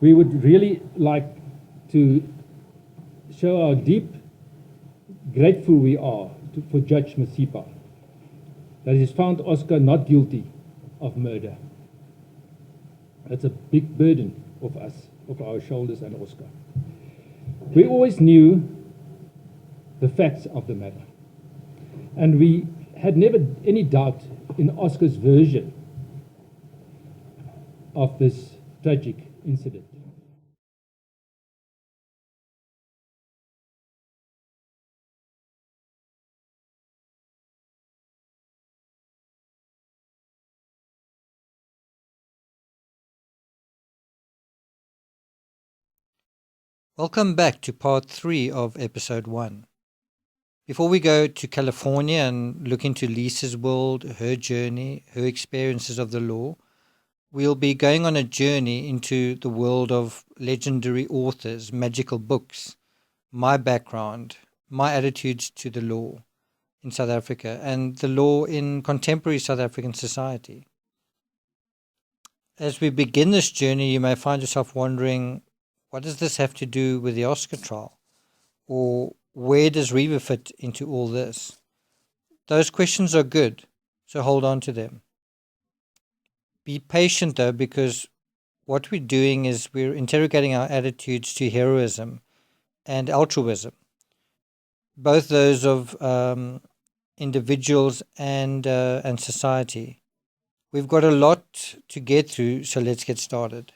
we would really like to show how deep grateful we are for Judge Masipa, that he's found Oscar not guilty of murder. That's a big burden of us, of our shoulders and Oscar. We always knew the facts of the matter, and we had never any doubt in Oscar's version of this tragic incident. Welcome back to part 3 of episode 1. Before we go to California and look into Lisa's world, her journey, her experiences of the law, we'll be going on a journey into the world of legendary authors, magical books, my background, my attitudes to the law in South Africa, and the law in contemporary South African society. As we begin this journey, you may find yourself wondering, what does this have to do with the Oscar trial? Or where does Reeva fit into all this? Those questions are good, so hold on to them. Be patient though, because what we're doing is we're interrogating our attitudes to heroism and altruism, both those of individuals and society. We've got a lot to get through, so let's get started.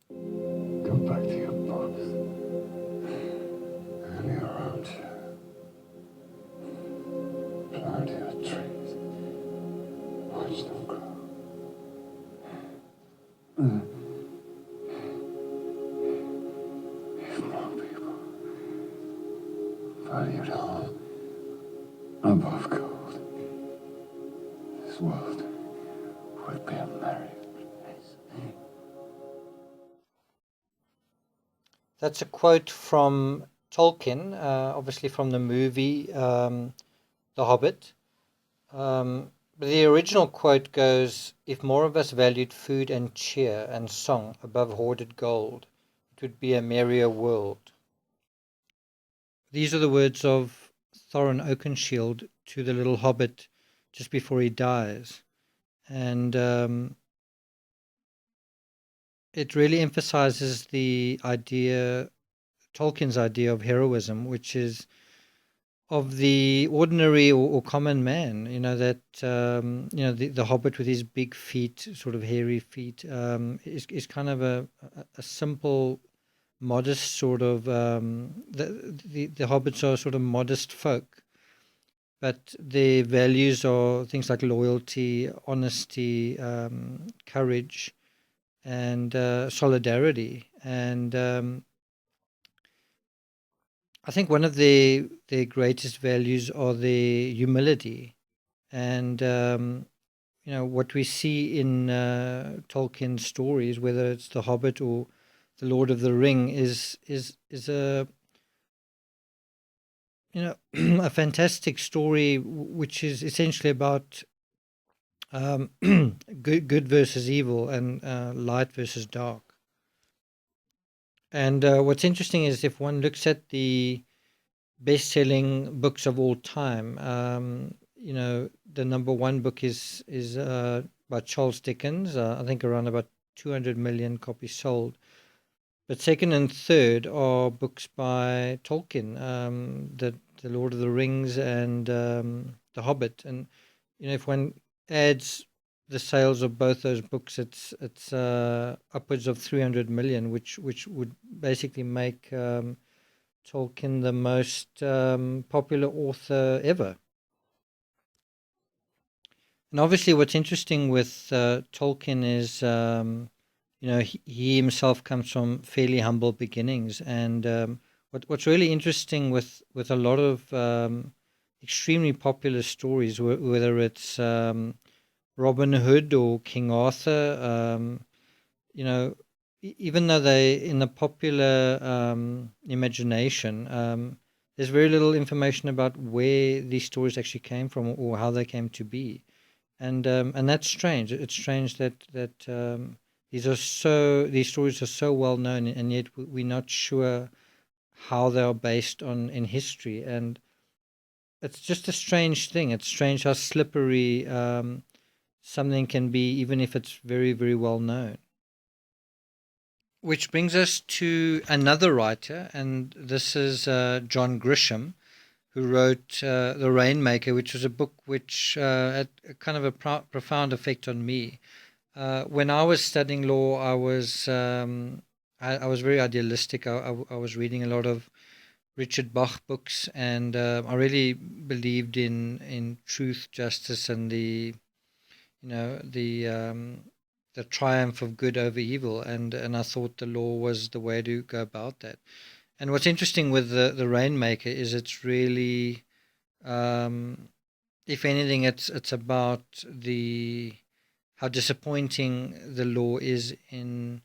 Go back to your books and your armchair. Plant your trees. Watch them grow. If more people valued home above gold, this world would be a merry place. That's a quote from Tolkien, obviously from the movie The Hobbit. The original quote goes, "If more of us valued food and cheer and song above hoarded gold, it would be a merrier world." These are the words of Thorin Oakenshield to the little hobbit just before he dies. And it really emphasizes the idea, Tolkien's idea of heroism, which is of the ordinary or common man, that, the hobbit with his big feet, sort of hairy feet, is kind of a simple, modest sort of, the hobbits are sort of modest folk, but their values are things like loyalty, honesty, courage, and solidarity. And I think one of their greatest values are their humility. And, what we see in Tolkien's stories, whether it's The Hobbit or The Lord of the Ring, is a, a fantastic story, which is essentially about good versus evil and light versus dark. And what's interesting is if one looks at the best-selling books of all time, the number one book is by Charles Dickens. I think around about 200 million copies sold. But second and third are books by Tolkien, the Lord of the Rings and The Hobbit. And if one adds the sales of both those books, it's upwards of 300 million, which would basically make Tolkien the most popular author ever. And obviously, what's interesting with Tolkien is, he himself comes from fairly humble beginnings, and what's really interesting with a lot of extremely popular stories, whether it's Robin Hood or King Arthur, even though they in the popular imagination, there's very little information about where these stories actually came from or how they came to be, and that's strange. It's strange that these stories are so well known, and yet we're not sure how they are based on in history. And it's just a strange thing. It's strange how slippery something can be, even if it's very, very well known. Which brings us to another writer, and this is John Grisham, who wrote The Rainmaker, which was a book which had kind of a profound effect on me. When I was studying law, I was very idealistic. I was reading a lot of Richard Bach books, and I really believed in truth, justice, and the triumph of good over evil, and I thought the law was the way to go about that. And what's interesting with the Rainmaker is it's really, if anything, it's about how disappointing the law is in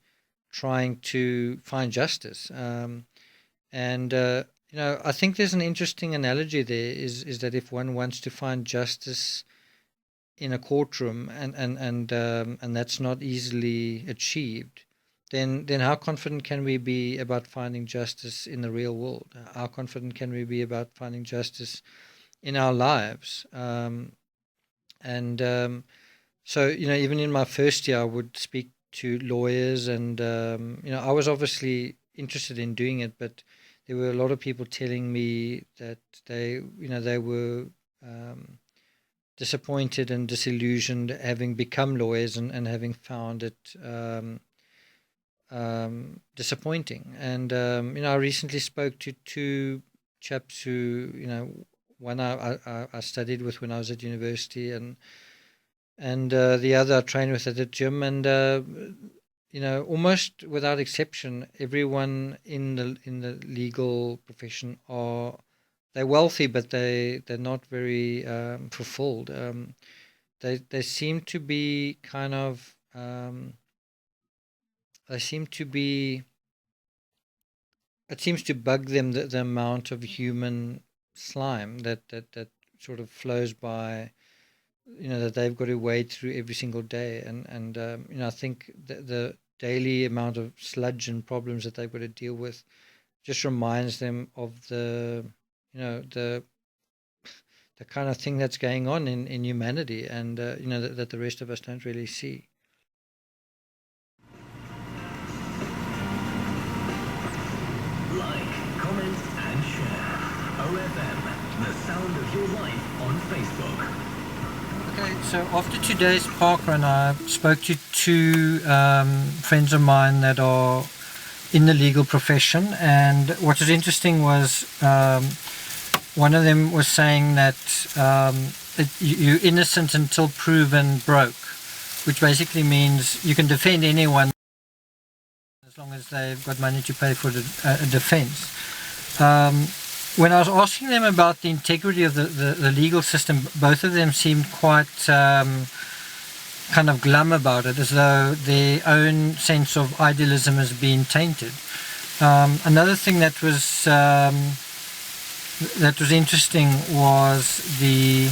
trying to find justice. And I think there's an interesting analogy there. Is that if one wants to find justice in a courtroom, and that's not easily achieved, then how confident can we be about finding justice in the real world? How confident can we be about finding justice in our lives? So, even in my first year, I would speak to lawyers, and I was obviously interested in doing it, but there were a lot of people telling me that they were disappointed and disillusioned, having become lawyers and having found it disappointing. And I recently spoke to two chaps who, one I studied with when I was at university, and the other I trained with at the gym, and almost without exception, everyone in the legal profession they're wealthy, but they're not very fulfilled. They seem to be kind of they seem to be. It seems to bug them, the amount of human slime that sort of flows by. That they've got to wade through every single day, and I think the daily amount of sludge and problems that they've got to deal with just reminds them of the kind of thing that's going on in humanity, and that the rest of us don't really see. Like, comment, and share. OFM, the sound of your life on Facebook. Okay, so after today's parkrun, I spoke to two friends of mine that are in the legal profession, and what was interesting was one of them was saying that you're innocent until proven broke, which basically means you can defend anyone as long as they've got money to pay for a defense. When I was asking them about the integrity of the legal system, both of them seemed quite kind of glum about it, as though their own sense of idealism has been tainted. Another thing that was interesting was the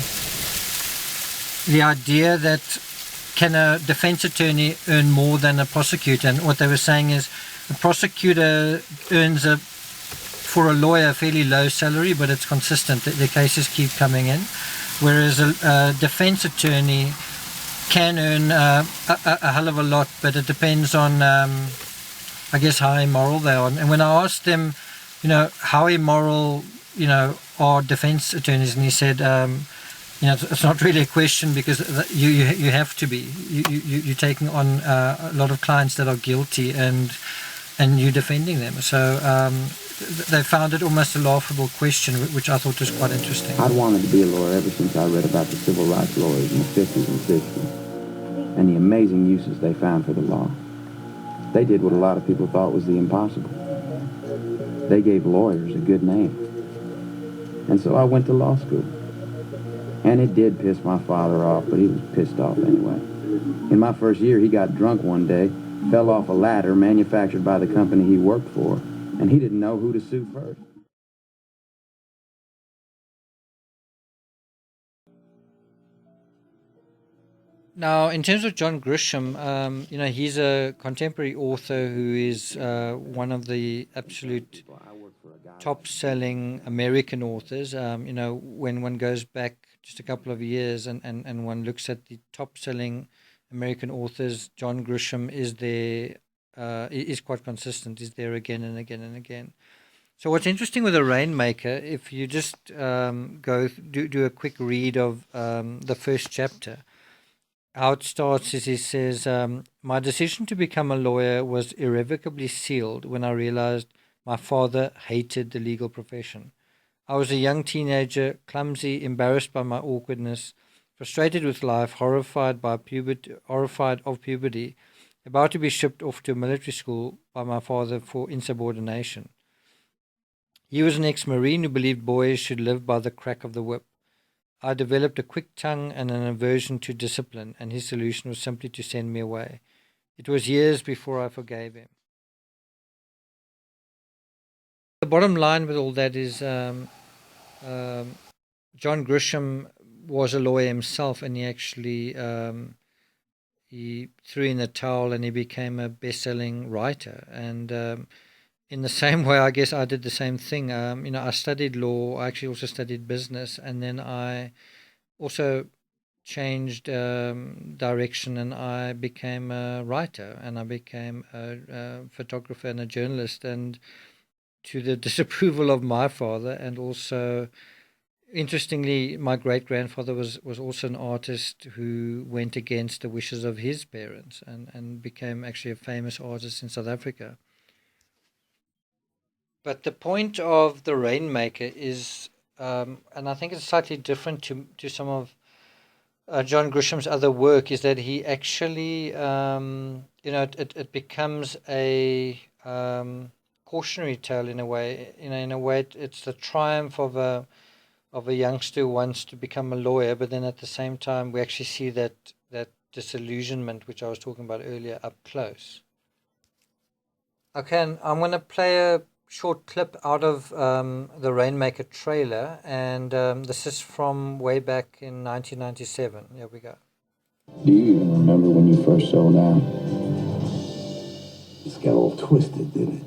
idea that can a defense attorney earn more than a prosecutor? And what they were saying is a prosecutor earns for a lawyer a fairly low salary, but it's consistent. The cases keep coming in, whereas a defense attorney can earn a hell of a lot, but it depends on I guess how immoral they are. And when I asked them, how immoral are defense attorneys, and he said it's not really a question, because you have to be. You're taking on a lot of clients that are guilty, and you're defending them. So they found it almost a laughable question, which I thought was quite interesting. I'd wanted to be a lawyer ever since I read about the civil rights lawyers in the 50s and 60s, and the amazing uses they found for the law. They did what a lot of people thought was the impossible. They gave lawyers a good name. And so I went to law school. And it did piss my father off, but he was pissed off anyway. In my first year, he got drunk one day, fell off a ladder manufactured by the company he worked for, and he didn't know who to sue first. Now, in terms of John Grisham, he's a contemporary author who is one of the absolute top-selling American authors. When one goes back just a couple of years and one looks at the top-selling American authors, John Grisham is there, is quite consistent, is there again and again and again. So what's interesting with The Rainmaker, if you just do a quick read of the first chapter, how it starts is he says, my decision to become a lawyer was irrevocably sealed when I realized my father hated the legal profession. I was a young teenager, clumsy, embarrassed by my awkwardness, frustrated with life, horrified of puberty, about to be shipped off to a military school by my father for insubordination. He was an ex-Marine who believed boys should live by the crack of the whip. I developed a quick tongue and an aversion to discipline, and his solution was simply to send me away. It was years before I forgave him. The bottom line with all that is John Grisham was a lawyer himself, and he actually he threw in the towel and he became a best-selling writer. And in the same way, I guess I did the same thing. I studied law. I actually also studied business, and then I also changed direction, and I became a writer, and I became a photographer and a journalist, and to the disapproval of my father, and also, interestingly, my great-grandfather was also an artist who went against the wishes of his parents and became actually a famous artist in South Africa. But the point of The Rainmaker is, and I think it's slightly different to some of John Grisham's other work, is that he actually, it becomes a cautionary tale in a way. In a way, it's the triumph of a youngster who wants to become a lawyer, but then at the same time, we actually see that disillusionment, which I was talking about earlier, up close. Okay, and I'm going to play a short clip out of the Rainmaker trailer, and this is from way back in 1997. Here we go. Do you even remember when you first sold out? This got all twisted, didn't it?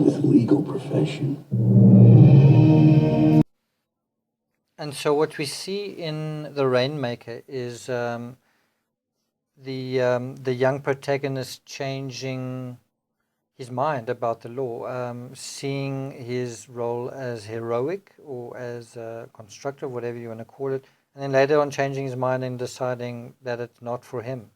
This legal profession. And so what we see in The Rainmaker is the young protagonist changing his mind about the law, seeing his role as heroic or as constructive, whatever you want to call it, and then later on changing his mind and deciding that it's not for him.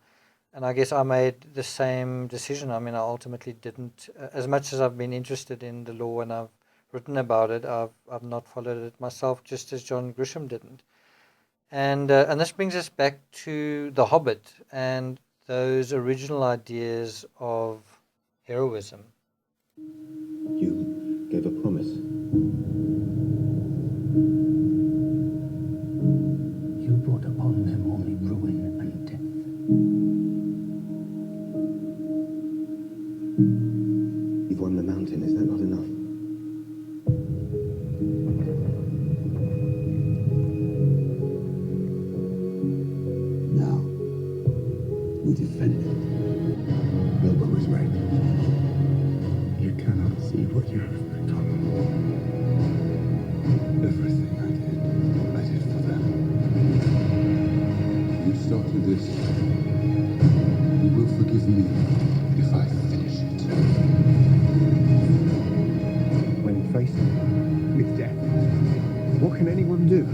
And I guess I made the same decision. I mean, I ultimately didn't, as much as I've been interested in the law and I've written about it, I've not followed it myself, just as John Grisham didn't. And this brings us back to The Hobbit and those original ideas of heroism. You gave a promise. You brought upon them only ruin and death. You've won the mountain, is that not enough? Now, we defend it. Bilbo is right. You cannot see what you have become. Everything I did for them. You started this. You will forgive me if I finish it. When faced with death, what can anyone do?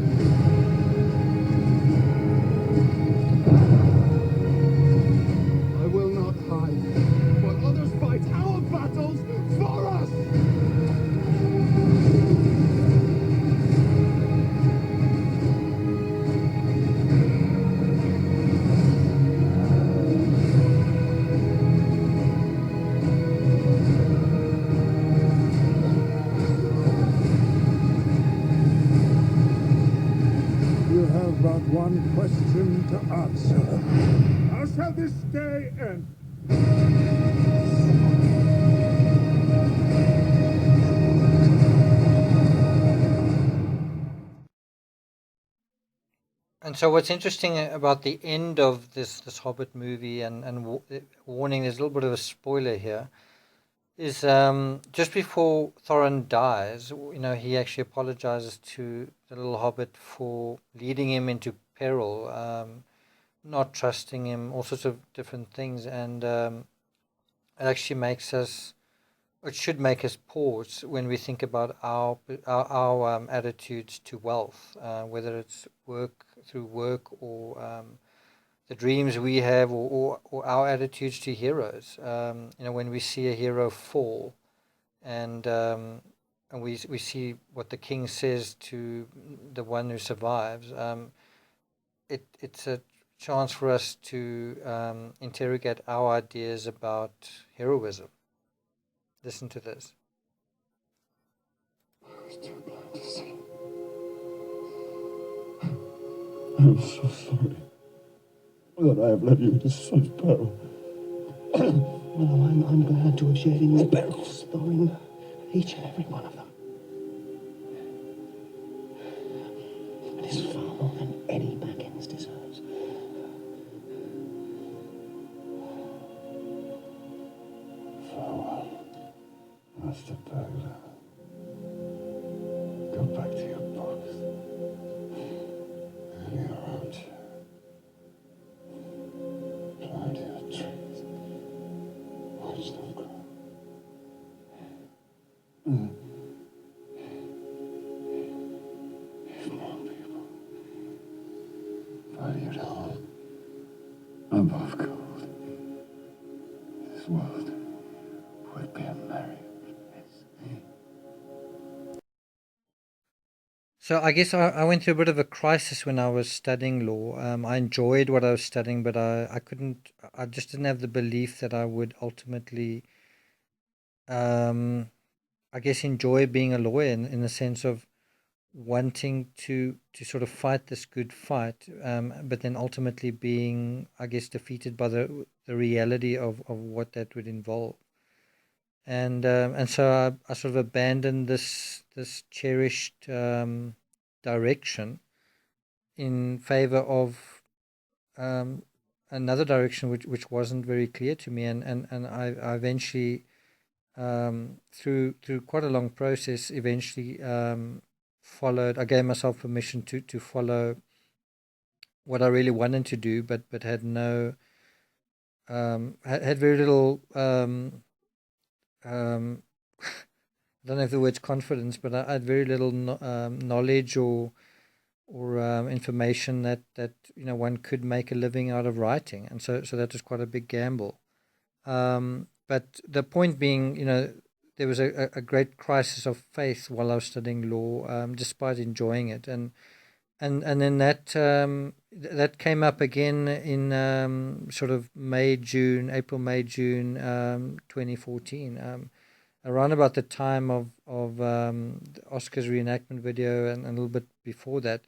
I will not hide while others fight our battles for us! You have but one question to answer. How shall this day end? And so, what's interesting about the end of this Hobbit movie, warning, there's a little bit of a spoiler here, is just before Thorin dies, he actually apologizes to the little Hobbit for leading him into peril, not trusting him, all sorts of different things, and it actually makes us. It should make us pause when we think about our attitudes to wealth, whether it's through work, or the dreams we have, or our attitudes to heroes. When we see a hero fall, and we see what the king says to the one who survives, it's a chance for us to interrogate our ideas about heroism. Listen to this. I was too blind to see. I'm so sorry that I have led you into such peril. No, I'm glad to have shared in your perils, Thorin. Each and every one of them. It is far more than any Baggins deserves. Farewell, Master Bagler. Go back to your box. And your armchair. Plant your trees. Watch them grow. If more people valued home above gold, this world would be a merry place. So I guess I went through a bit of a crisis when I was studying law. I enjoyed what I was studying, but I just didn't have the belief that I would ultimately, I guess, enjoy being a lawyer in the sense of wanting to sort of fight this good fight, but then ultimately being, I guess, defeated by the reality of what that would involve. And so I sort of abandoned this cherished direction in favor of another direction which wasn't very clear to me, and I eventually, through quite a long process, eventually followed. I gave myself permission to follow what I really wanted to do, but had no had very little I don't know if the word's confidence, but I had very little knowledge or information that one could make a living out of writing, and so that was quite a big gamble. But the point being, there was a great crisis of faith while I was studying law, despite enjoying it, and then that came up again in sort of April, May, June, 2014. Around about the time of the Oscars reenactment video, and a little bit before that,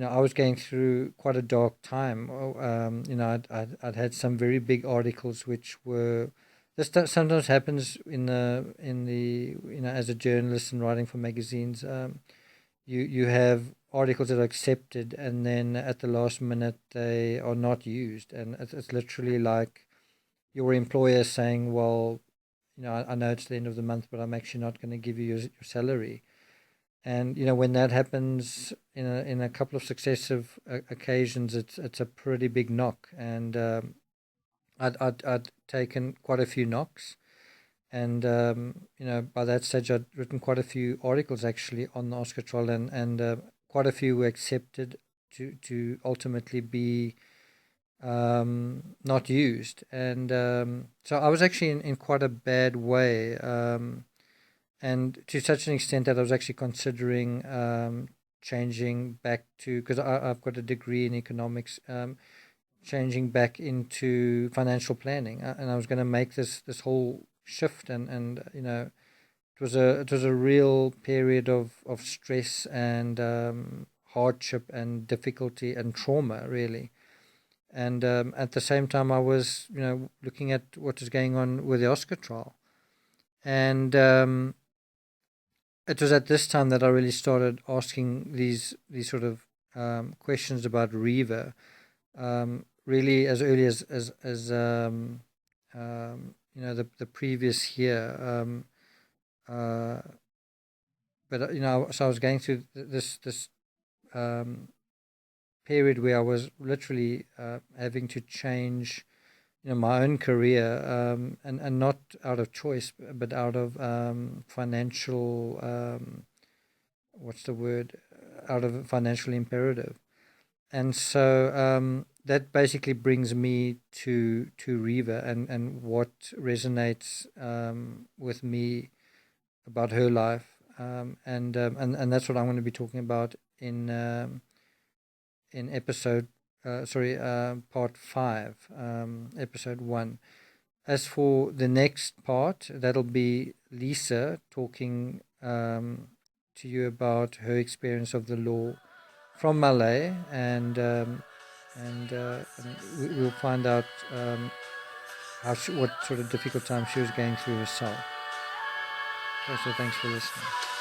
I was going through quite a dark time. I'd had some very big articles, which were, this sometimes happens in the as a journalist and writing for magazines. You have articles that are accepted, and then at the last minute they are not used, and it's literally like your employer saying, well, I know it's the end of the month, but I'm actually not going to give you your salary. And when that happens in a couple of successive occasions, it's a pretty big knock. And I'd taken quite a few knocks, and by that stage I'd written quite a few articles actually on the Oscar trial, and quite a few were accepted to ultimately be not used, and so I was actually in quite a bad way, and to such an extent that I was actually considering changing back to, because I've got a degree in economics, changing back into financial planning, and I was going to make this whole shift, and it was a real period of stress and hardship and difficulty and trauma, really. And at the same time, I was, looking at what is going on with the Oscar trial. And it was at this time that I really started asking these sort of questions about Reeva, really as early as the previous year. But so I was going through this period where I was literally having to change, my own career, and not out of choice, but out of financial, what's the word? Out of financial imperative. And so that basically brings me to Reeva and what resonates with me about her life, and that's what I'm going to be talking about in episode, part 5, episode 1. As for the next part, that'll be Lisa talking to you about her experience of the law from Malay, and we'll find out what sort of difficult time she was going through herself. Okay, so thanks for listening.